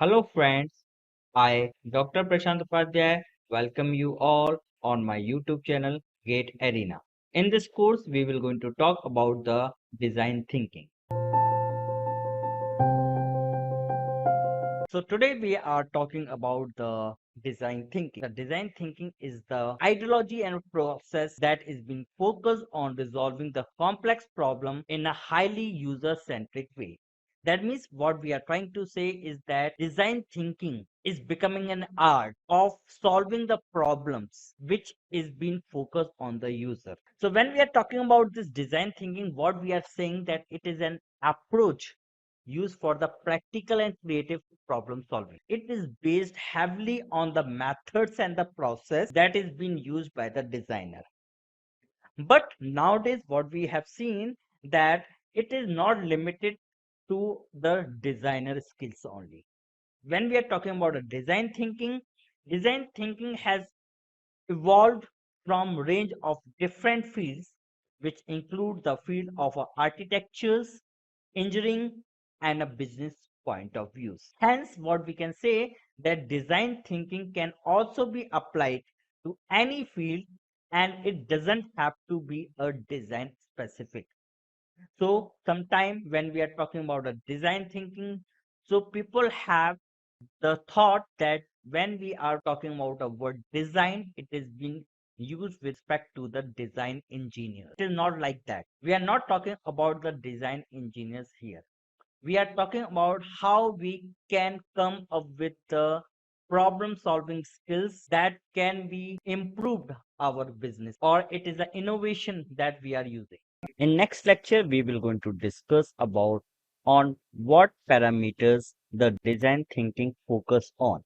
Hello friends, I Dr. Prashant Upadhyay welcome you all on my YouTube channel Gate Arena. In this course we will going to talk about the design thinking. So today we are talking about the design thinking. The design thinking is the ideology and process that is being focused on resolving the complex problem in a highly user-centric way. That means what we are trying to say is that design thinking is becoming an art of solving the problems which is being focused on the user. So when we are talking about this design thinking, what we are saying that it is an approach used for the practical and creative problem solving. It is based heavily on the methods and the process that is being used by the designer. But nowadays, what we have seen that it is not limited to the designer skills only. When we are talking about a design thinking has evolved from range of different fields, which include the field of architectures, engineering, and a business point of views. Hence, what we can say that design thinking can also be applied to any field and it doesn't have to be a design specific. So sometime when we are talking about a design thinking, so people have the thought that when we are talking about a word design, it is being used with respect to the design engineer. It is not like that. We are not talking about the design engineers here. We are talking about how we can come up with the problem solving skills that can be improved our business, or it is an innovation that we are using. In next lecture we will going to discuss about on what parameters the design thinking focus on.